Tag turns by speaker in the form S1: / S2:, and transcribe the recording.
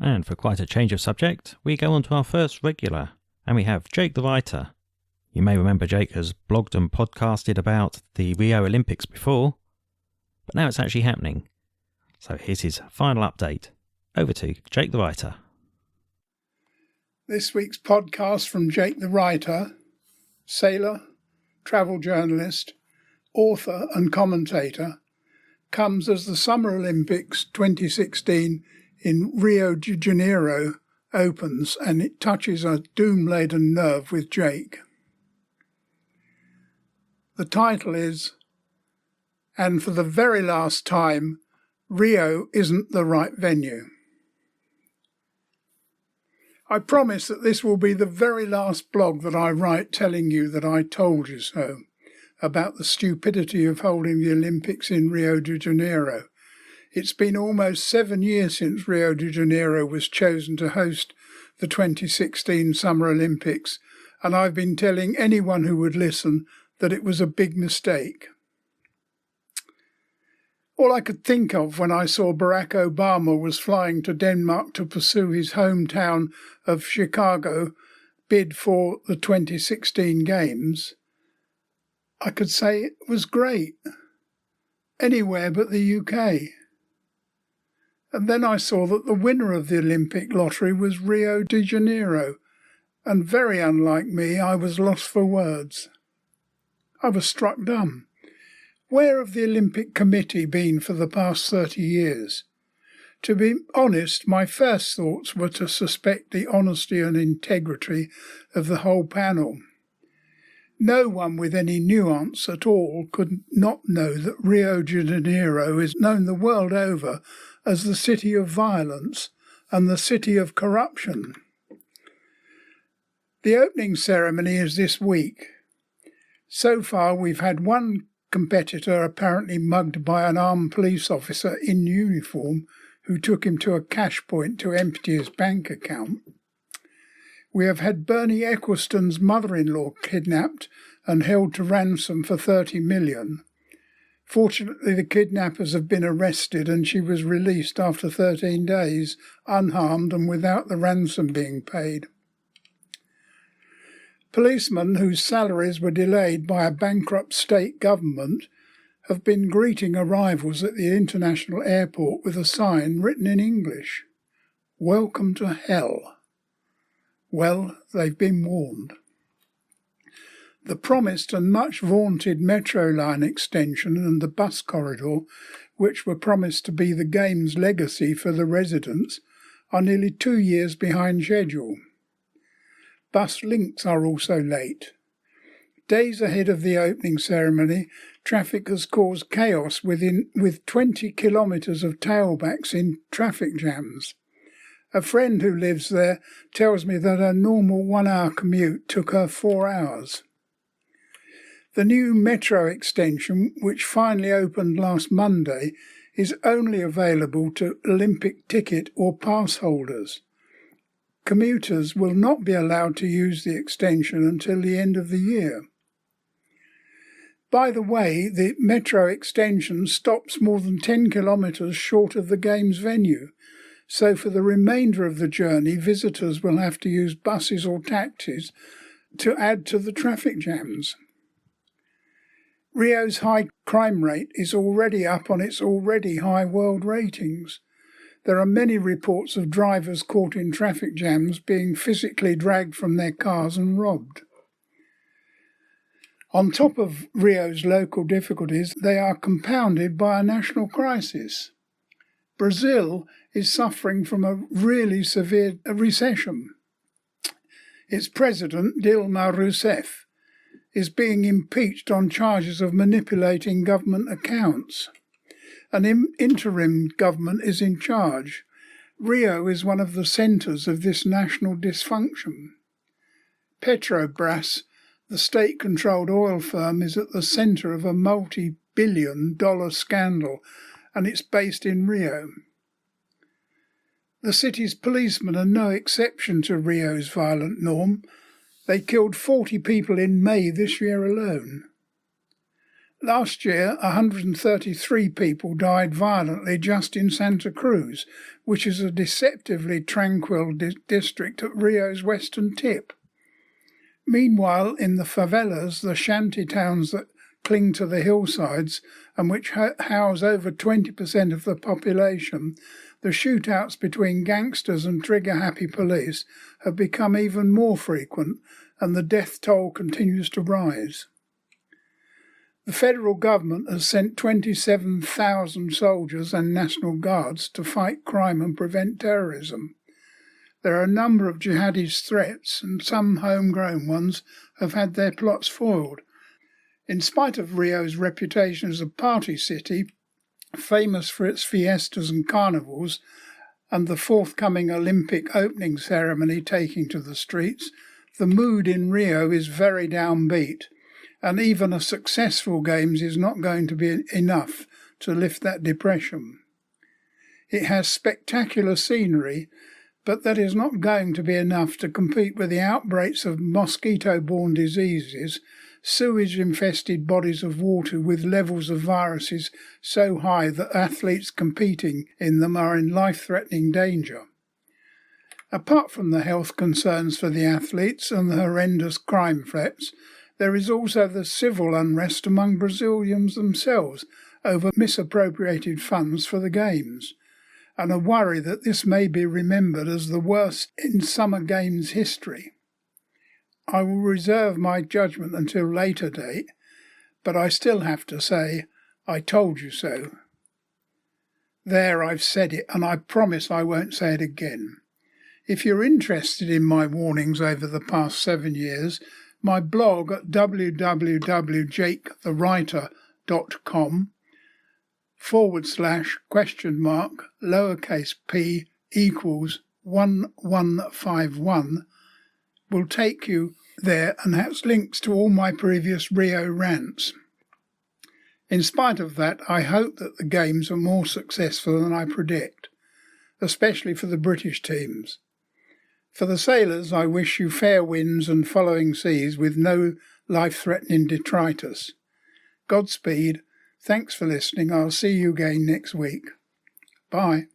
S1: And for quite a change of subject, we go on to our first regular, and we have Jake the Writer. You may remember Jake has blogged and podcasted about the Rio Olympics before, but now it's actually happening. So here's his final update. Over to Jake the Writer.
S2: This week's podcast from Jake the Writer, sailor, travel journalist, author and commentator, comes as the Summer Olympics 2016 in Rio de Janeiro opens, and it touches a doom-laden nerve with Jake. The title is, "And for the very last time, Rio isn't the right venue." I promise that this will be the very last blog that I write telling you that I told you so, about the stupidity of holding the Olympics in Rio de Janeiro. It's been almost 7 years since Rio de Janeiro was chosen to host the 2016 Summer Olympics, and I've been telling anyone who would listen that it was a big mistake. All I could think of when I saw Barack Obama was flying to Denmark to pursue his hometown of Chicago bid for the 2016 Games, I could say it was great. Anywhere but the UK. And then I saw that the winner of the Olympic lottery was Rio de Janeiro, and very unlike me, I was lost for words. I was struck dumb. Where have the Olympic Committee been for the past 30 years? To be honest, my first thoughts were to suspect the honesty and integrity of the whole panel. No one with any nuance at all could not know that Rio de Janeiro is known the world over as the city of violence and the city of corruption. The opening ceremony is this week. So far we've had one competitor apparently mugged by an armed police officer in uniform who took him to a cash point to empty his bank account. We have had Bernie Ecclestone's mother-in-law kidnapped and held to ransom for $30 million. Fortunately, the kidnappers have been arrested and she was released after 13 days, unharmed and without the ransom being paid. Policemen whose salaries were delayed by a bankrupt state government have been greeting arrivals at the international airport with a sign written in English, "Welcome to Hell." Well, they've been warned. The promised and much vaunted metro line extension and the bus corridor, which were promised to be the Games' legacy for the residents, are nearly 2 years behind schedule. Bus links are also late. Days ahead of the opening ceremony, traffic has caused chaos with 20 kilometres of tailbacks in traffic jams. A friend who lives there tells me that a normal 1-hour commute took her 4 hours. The new metro extension, which finally opened last Monday, is only available to Olympic ticket or pass holders. Commuters will not be allowed to use the extension until the end of the year. By the way, the metro extension stops more than 10 kilometres short of the Games venue, so for the remainder of the journey, visitors will have to use buses or taxis to add to the traffic jams. Rio's high crime rate is already up on its already high world ratings. There are many reports of drivers caught in traffic jams being physically dragged from their cars and robbed. On top of Rio's local difficulties, they are compounded by a national crisis. Brazil is suffering from a really severe recession. Its president, Dilma Rousseff, is being impeached on charges of manipulating government accounts. An interim government is in charge. Rio is one of the centres of this national dysfunction. Petrobras, the state-controlled oil firm, is at the centre of a multi-billion-dollar scandal, and it's based in Rio. The city's policemen are no exception to Rio's violent norm. They killed 40 people in May this year alone. Last year, 133 people died violently just in Santa Cruz, which is a deceptively tranquil district at Rio's western tip. Meanwhile, in the favelas, the shanty towns that cling to the hillsides and which house over 20% of the population, the shootouts between gangsters and trigger-happy police have become even more frequent, and the death toll continues to rise. The federal government has sent 27,000 soldiers and National Guards to fight crime and prevent terrorism. There are a number of jihadist threats, and some homegrown ones have had their plots foiled. In spite of Rio's reputation as a party city, famous for its fiestas and carnivals, and the forthcoming Olympic opening ceremony taking to the streets, the mood in Rio is very downbeat, and even a successful Games is not going to be enough to lift that depression. It has spectacular scenery, but that is not going to be enough to compete with the outbreaks of mosquito-borne diseases, sewage-infested bodies of water with levels of viruses so high that athletes competing in them are in life-threatening danger. Apart from the health concerns for the athletes and the horrendous crime threats, there is also the civil unrest among Brazilians themselves over misappropriated funds for the Games, and a worry that this may be remembered as the worst in Summer Games history. I will reserve my judgment until a later date, but I still have to say, I told you so. There, I've said it, and I promise I won't say it again. If you're interested in my warnings over the past 7 years, my blog at www.jakethewriter.com /? p equals 1151 will take you there and has links to all my previous Rio rants. In spite of that, I hope that the Games are more successful than I predict, especially for the British teams. For the sailors, I wish you fair winds and following seas with no life-threatening detritus. Godspeed. Thanks for listening. I'll see you again next week. Bye.